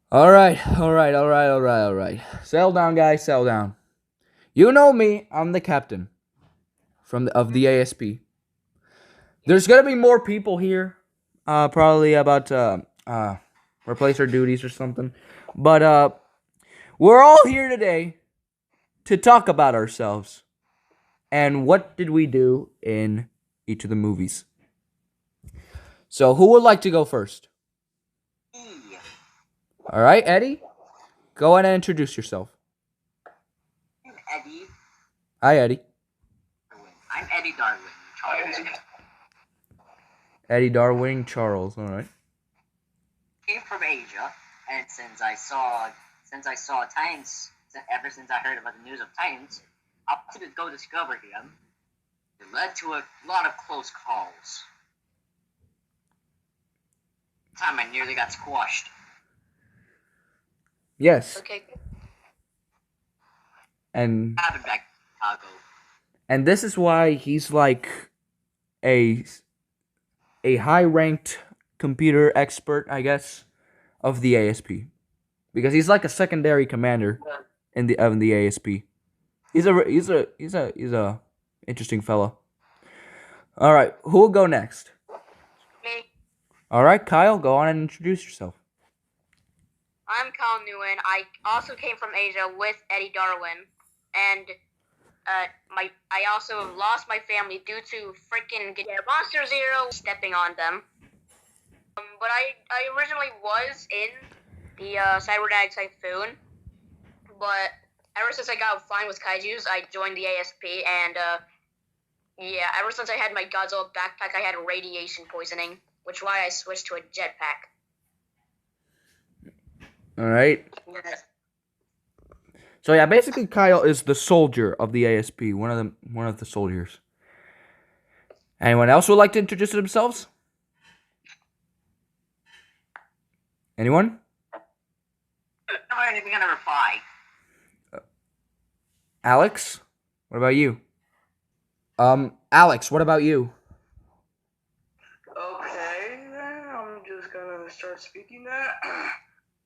All right, all right, all right, all right, all right. Settle down, guys. Settle down. You know me. I'm the captain of the ASP. There's gonna be more people here. Probably about replace our duties or something. But we're all here today to talk about ourselves and what did we do in each of the movies. So who would like to go first? E. All right, Eddie. Go ahead and introduce yourself. I'm Eddie Hi, Eddie. Darwin. I'm Eddie Darwin, Charles. Eddie Darwin Charles. All right. Came from Asia, and since I saw Titans, ever since I heard about the news of Titans, I wanted to go discover him. It led to a lot of close calls. Time I nearly got squashed. Yes. Okay. And Happened back in Chicago. this is why he's like a high ranked computer expert, I guess, of the ASP because he's like a secondary commander in the ASP. He's a interesting fellow. All right, who will go next? Me. All right, Kyle, go on and introduce yourself. I'm Kyle Nguyen. I also came from Asia with Eddie Darwin, and I also lost my family due to freaking Monster Zero stepping on them. But I originally was in the Cyberdag Typhoon, but ever since I got fine with kaiju's, I joined the ASP, and yeah, ever since I had my Godzilla backpack, I had radiation poisoning, which is why I switched to a jetpack. All right. Yes. So yeah, basically Kyle is the soldier of the ASP, one of the soldiers. Anyone else would like to introduce themselves? Anyone? I'm not even gonna reply. Alex? What about you? Alex, what about you? Okay, then I'm just gonna start speaking that.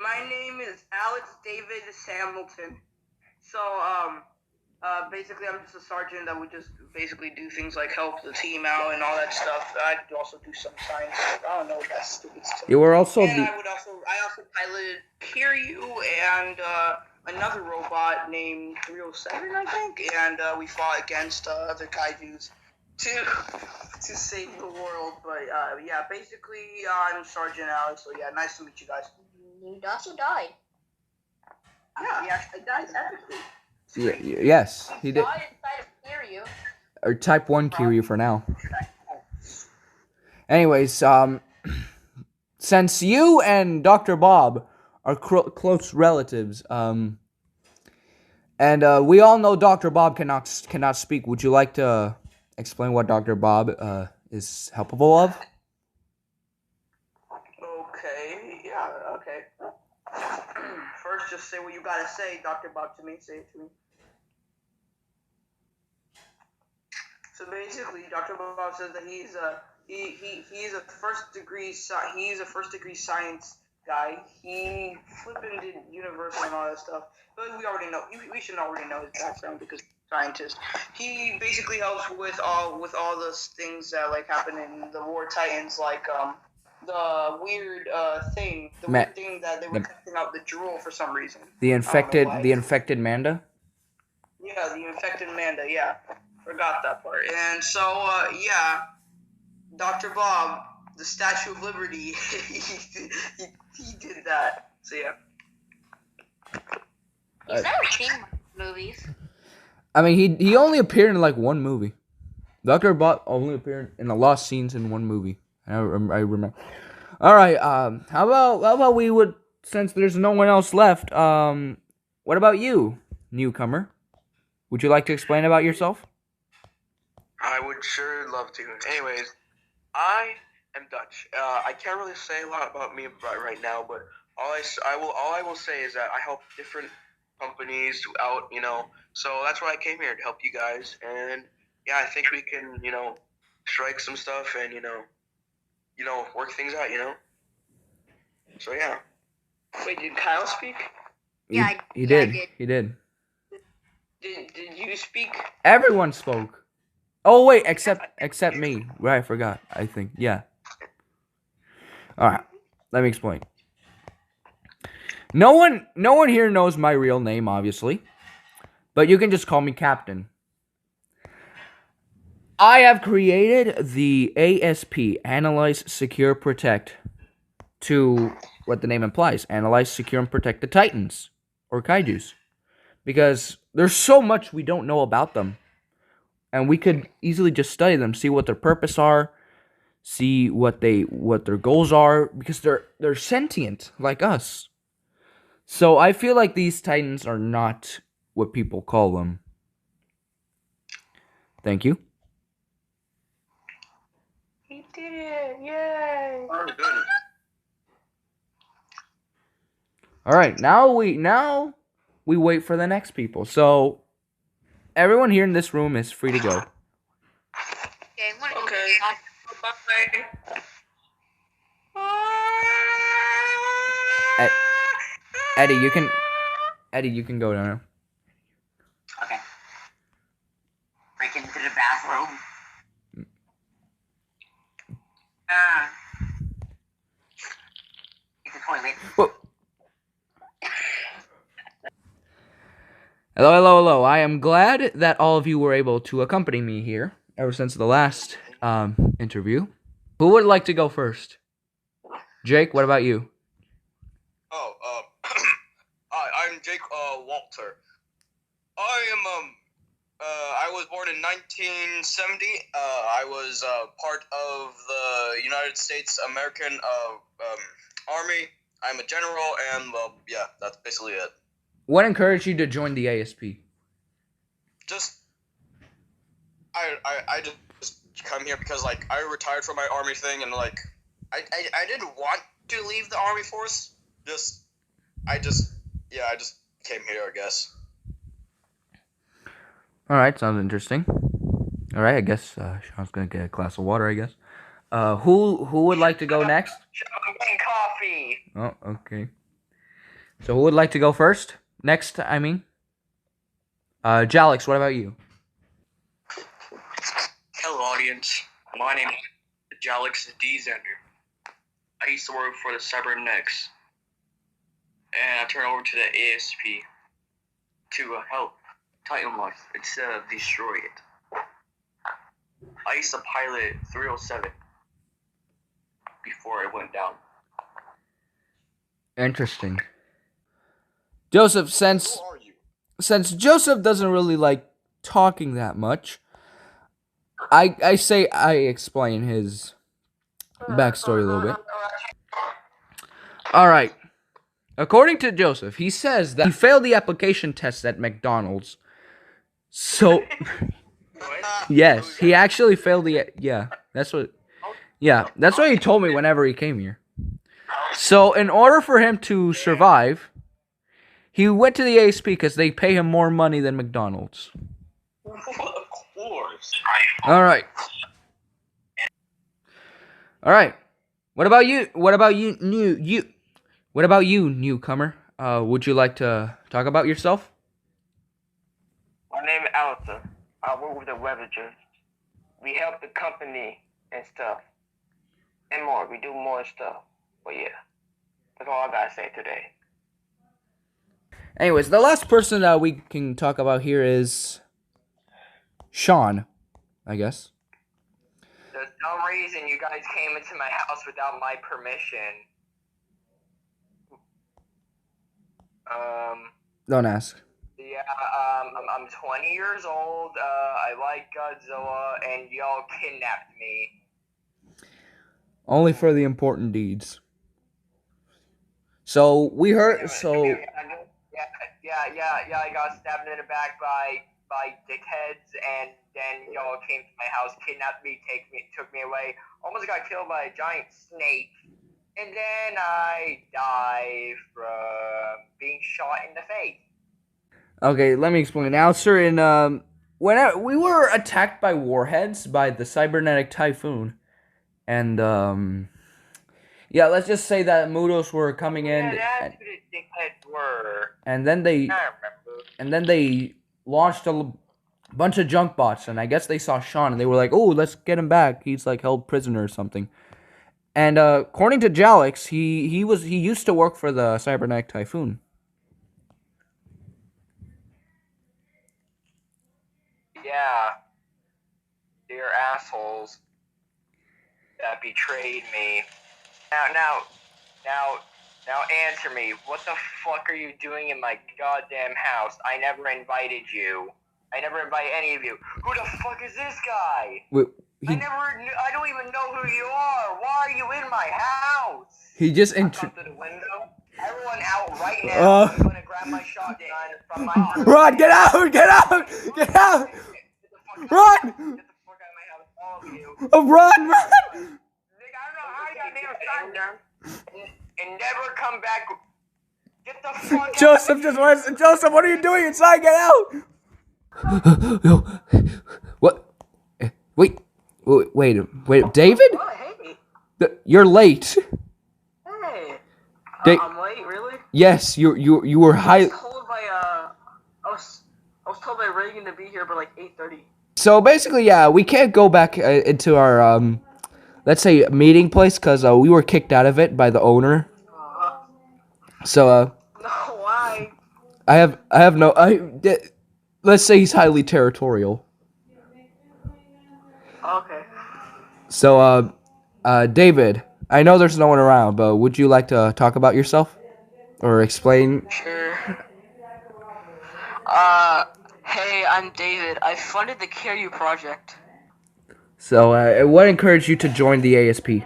My name is Alex David Hamilton. So, basically, I'm just a sergeant that would just basically do things like help the team out and all that stuff. I'd also do some science. I don't know, that's stupid stuff. You were also And the I also piloted Kiryu and another robot named 307, I think, and we fought against other kaiju's to to save the world. But yeah, basically, I'm Sergeant Alex. So yeah, nice to meet you guys. You also died. Yeah, he actually died epically. yes, he did. Died inside of Kiryu. Or type 1 Kiryu for now. Anyways, since you and Dr. Bob are close relatives, and we all know Dr. Bob cannot speak, would you like to explain what Dr. Bob is helpful of? Okay, yeah, okay. First, just say what you gotta say, Dr. Bob, to me. Say it to me. So basically, Dr. Bob says that he's a first degree science guy. He flipping did universal and all that stuff. But we already know. We should already know his background because he's a scientist. He basically helps with all the things that like happen in the War Titans, like the weird thing, weird thing that they were testing out the drool for some reason. The infected Manda. Yeah, the infected Manda. Yeah, forgot that part. And so yeah, Dr. Bob, the Statue of Liberty, he did that. So yeah. He's never seen movies. I mean, he only appeared in like one movie. Dr. Bob only appeared in the lost scenes in one movie. I remember. All right. How about we would, since there's no one else left. What about you, newcomer? Would you like to explain about yourself? I would sure love to. Anyways, I am Dutch. I can't really say a lot about me right now, but all I will say is that I help different companies out, So that's why I came here to help you guys, and yeah, I think we can, strike some stuff and work things out, So yeah. Wait, did Kyle speak? Yeah, He I did. did. He did. Did you speak? Everyone spoke. Oh wait, except me. Right, I forgot. I think. Yeah. All right. Let me explain. No one here knows my real name, obviously, but you can just call me Captain. I have created the ASP, Analyze, Secure, Protect, to what the name implies, analyze, secure, and protect the Titans, or Kaijus. Because there's so much we don't know about them. And we could easily just study them, see what their purpose are, see what their goals are, because they're sentient, like us. So I feel like these Titans are not what people call them. Thank you. He did it! Yay! Very good. All right, now we wait for the next people. So everyone here in this room is free to go. Okay, I'm gonna go Okay. get Bye. Eddie, you can go now. Okay. Break into the bathroom. It's a toilet. Whoa. Hello. I am glad that all of you were able to accompany me here ever since the last interview. Who would like to go first? Jake, what about you? Oh, hi, I'm Jake Walter. I was born in 1970. I was part of the United States American Army. I'm a general, and yeah, that's basically it. What encouraged you to join the ASP? I just come here because like I retired from my army thing, and like I didn't want to leave the army force. I just came here, I guess. All right, sounds interesting. All right, I guess Sean's gonna get a glass of water. I guess. Who would like to go next? I'm getting coffee. Oh, okay. So who would like to go first? Next, I mean. Jalix, what about you? Hello, audience. My name is Jalix D. Zender. I used to work for the Cybernetics, and I turned over to the ASP to help Titan Life instead of destroy it. I used to pilot 307 before it went down. Interesting. Joseph, Who since are you? Joseph doesn't really like talking that much, I say I explain his backstory a little bit. All right. According to Joseph, he says that he failed the application test at McDonald's. So, yes, he actually failed the that's what he told me whenever he came here. So, in order for him to survive, he went to the ASP because they pay him more money than McDonald's. Of course. All right. What about you? What about you, newcomer? Would you like to talk about yourself? My name is Alistair. I work with the Revagers. We help the company and stuff. And more. We do more stuff. But yeah. That's all I gotta say today. Anyways, the last person that we can talk about here is Sean, I guess. There's no reason you guys came into my house without my permission. Don't ask. Yeah, I'm 20 years old. I like Godzilla, and y'all kidnapped me. Only for the important deeds. So we heard. So Yeah. I got stabbed in the back by dickheads, and then y'all came to my house, kidnapped me, took me away. Almost got killed by a giant snake, and then I died from being shot in the face. okay, let me explain. Now, sir, in when we were attacked by warheads by the cybernetic typhoon, and Yeah, let's just say that Mudos were coming in, Yeah, that's who the dickheads were. and then they I remember. launched a bunch of junk bots, and I guess they saw Sean, and they were like, "Oh, let's get him back. He's like held prisoner or something." And according to Jalix, he used to work for the Cybernetic Typhoon. Yeah. They're assholes that betrayed me. Now answer me. What the fuck are you doing in my goddamn house? I never invited you. I never invited any of you. Who the fuck is this guy? I don't even know who you are. Why are you in my house? He just Come to the window. Everyone out right now. I'm gonna grab my shotgun from my house. Run! Get out! Get out! Get out! Run! Get the fuck out of my house, all of you. Run! Nigga, I don't know how you got damn shotgun. And never come back. Get the fuck Joseph, just listen. Joseph, what are you doing inside? Get out! What? Wait, David? Oh, hey. You're late. Hey. I'm late, really? Yes, you were high. I was told by Reagan to be here by like 8:30. So basically, yeah, we can't go back into our let's say meeting place because we were kicked out of it by the owner. So No, why? Let's say he's highly territorial. Okay. So David, I know there's no one around, but would you like to talk about yourself or explain? Sure. Hey, I'm David. I funded the CareU project. So what encouraged you to join the ASP?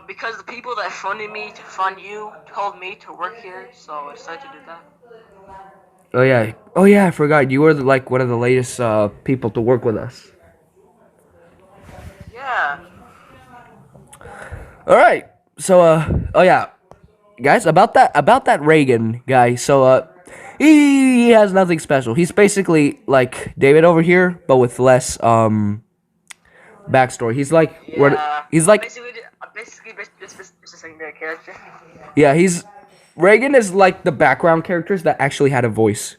Because the people that funded me to fund you told me to work here, so I decided to do that. Oh yeah, I forgot. You were like one of the latest people to work with us. Yeah. All right. So oh yeah, guys, about that Reagan guy. So he has nothing special. He's basically like David over here, but with less backstory. He's like basically just a secondary character. Yeah, Reagan is like the background characters that actually had a voice.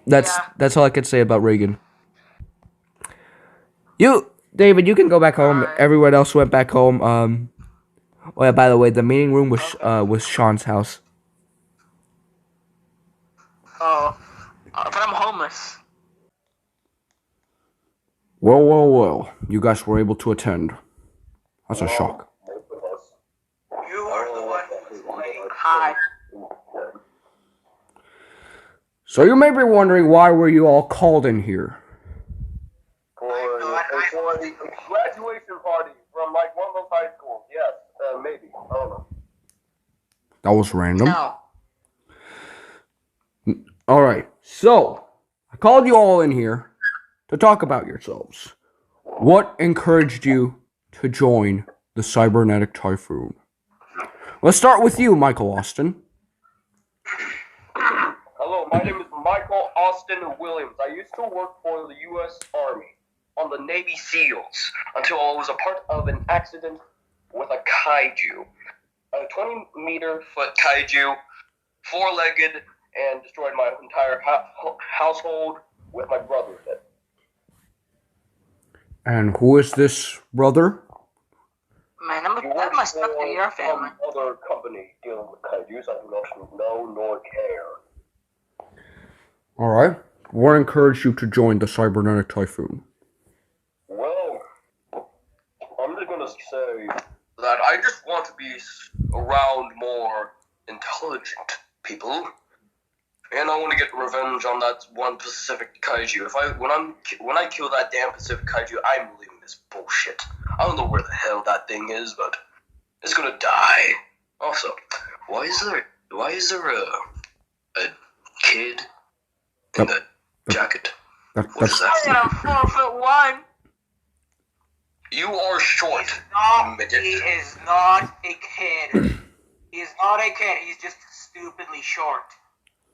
That's all I could say about Reagan. David, you can go back home. Alright. Everyone else went back home. Oh yeah, by the way, the meeting room was Sean's house. Oh, but I'm homeless. Well. You guys were able to attend. That's a shock. You are the one who's playing. Hi. So you may be wondering why were you all called in here? For the graduation party from like one of those high schools. Yes, maybe. I don't know. That was random. No. Alright, so I called you all in here to talk about yourselves. What encouraged you to join the Cybernetic Typhoon? Let's start with you, Michael Austin. Hello, my name is Michael Austin Williams. I used to work for the U.S. Army on the Navy SEALs until I was a part of an accident with a kaiju. A 20-meter-foot kaiju, four-legged, and destroyed my entire household with my brother in it. And who is this brother? Man, that must not be your family. Some other company dealing with kaijus. I do not know nor care. Alright. What encouraged you to join the Cybernetic Typhoon? Well, I'm just gonna say that I just want to be around more intelligent people. And I want to get revenge on that one Pacific kaiju. When I kill that damn Pacific kaiju, I'm leaving this bullshit. I don't know where the hell that thing is, but it's gonna die. Also, why is there a kid in the jacket? What is that? I'm 4'1". You are short, midget. He is not a kid. He is not a kid. He's just stupidly short.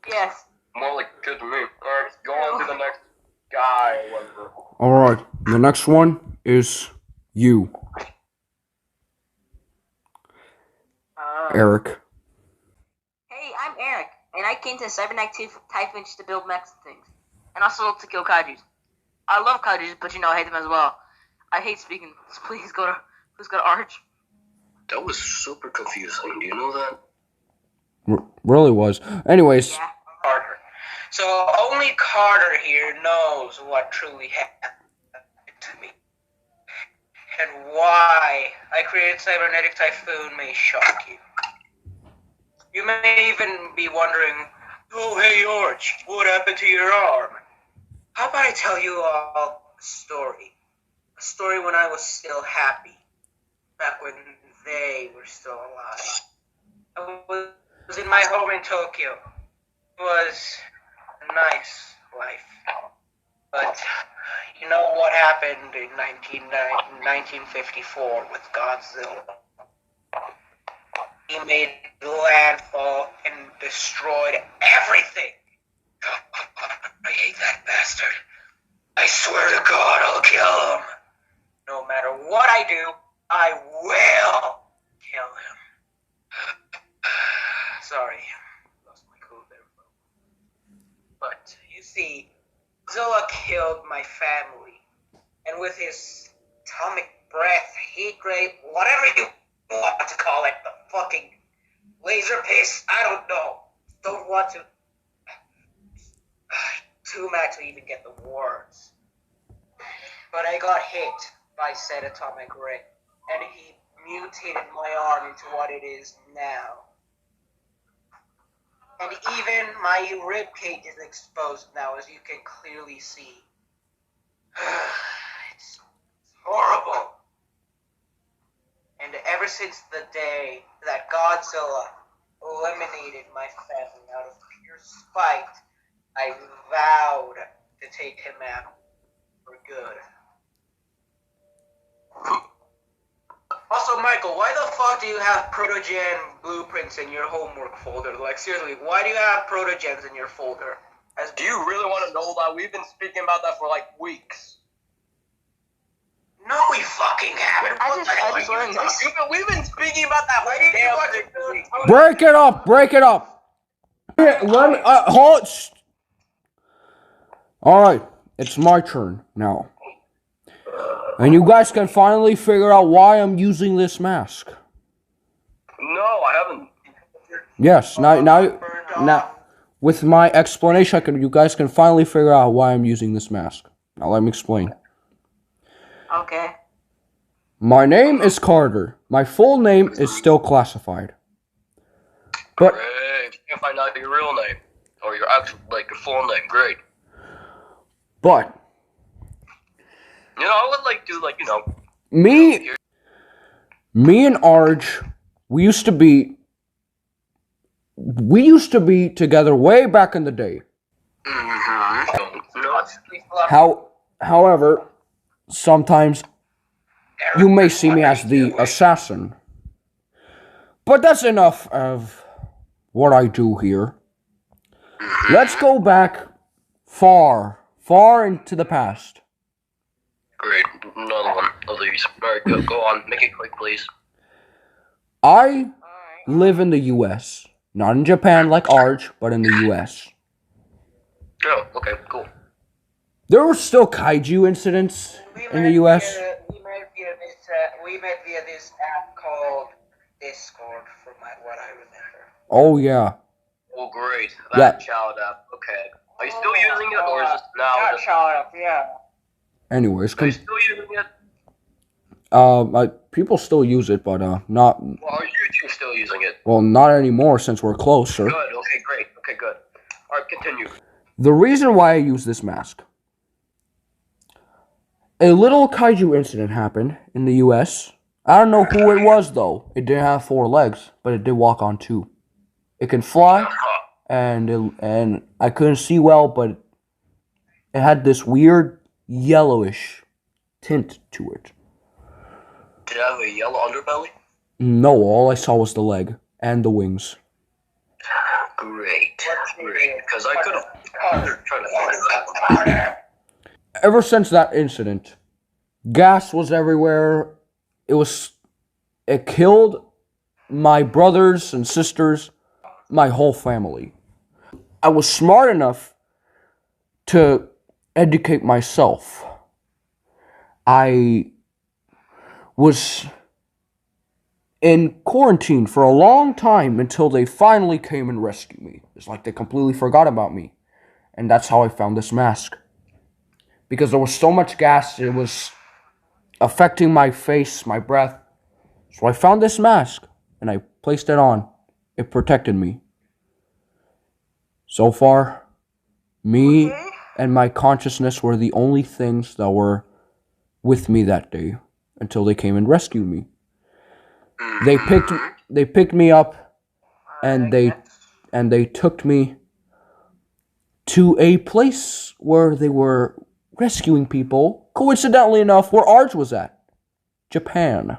Yes. More like good to me. Alright, go on to the next guy. Alright. The next one is You, Eric. Hey, I'm Eric, and I came to Cybernetic Typhus to build mechs and things, and also to kill kaijus. I love kaijus, but I hate them as well. I hate speaking. Please go to Arch. That was super confusing. Do you know that? Really was. Anyways, Yeah. Carter. So only Carter here knows what truly happened to me. And why I created Cybernetic Typhoon may shock you. You may even be wondering, oh hey Arch, what happened to your arm? How about I tell you all a story? A story when I was still happy. Back when they were still alive. I was in my home in Tokyo. It was a nice life. But you know what happened in 1954 with Godzilla? He made landfall and destroyed everything. I hate that bastard. I swear to God I'll kill him. No matter what I do, I will kill him. Sorry, lost my cool there. But you see, Zilla killed my family, and with his atomic breath, heat ray, whatever you want to call it, the fucking laser piss, I don't know. Don't want to. Too mad to even get the words. But I got hit by said atomic ray, and he mutated my arm into what it is now. And even my rib cage is exposed now, as you can clearly see. It's horrible. And ever since the day that Godzilla eliminated my family out of pure spite, I vowed to take him out for good. Also, Michael, why the fuck do you have Protogen blueprints in your homework folder? Like, seriously, why do you have Protogens in your folder? Do you really want to know that? We've been speaking about that for like weeks. No, we fucking haven't. We've been speaking about that Why whole did you damn watch thing it? for weeks. break it up. Break it up. Let me. Hold. All right, it's my turn now. And you guys can finally figure out why I'm using this mask. No, I haven't. Yes, now, with my explanation, you guys can finally figure out why I'm using this mask. Now, let me explain. Okay. My name is Carter. My full name is still classified. But Great. You can't find out your real name or your actual, like your full name. Great. But You know, I would like to, like, you know. me and Arj, we used to be together way back in the day. However, sometimes you may see me as the assassin. But that's enough of what I do here. Let's go back far into the past. Great. Another one of these. Alright, go on. Make it quick, please. I live in the US. Not in Japan like Arj, but in the US. Oh, okay, cool. There were still kaiju incidents in the US. We met via this app called Discord, from what I remember. Oh yeah. Oh, great. Yeah. That child app. Okay. Are you still using it, or is this now? Not child app, yeah. Anyways, Are you still using it? people still use it, but not. Well, are you two still using it? Well, not anymore since we're closer. Good. Okay, great. Okay, good. All right, continue. The reason why I use this mask. A little kaiju incident happened in the US. I don't know who it was though. It didn't have 4 legs, but it did walk on 2. It can fly, and I couldn't see well, but it had this weird yellowish tint to it. Did it have a yellow underbelly? No, all I saw was the leg and the wings. Great. Because I could have tried to find that one. Ever since that incident, Gas was everywhere. It killed my brothers and sisters, my whole family. I was smart enough to educate myself. I was in quarantine for a long time until they finally came and rescued me. It's like they completely forgot about me. And that's how I found this mask. Because there was so much gas, it was affecting my face, my breath. So I found this mask and I placed it on. It protected me. So far, me and my consciousness were the only things that were with me that day until they came and rescued me. They picked me up and they took me to a place where they were rescuing people, coincidentally enough, where ours was at. Japan.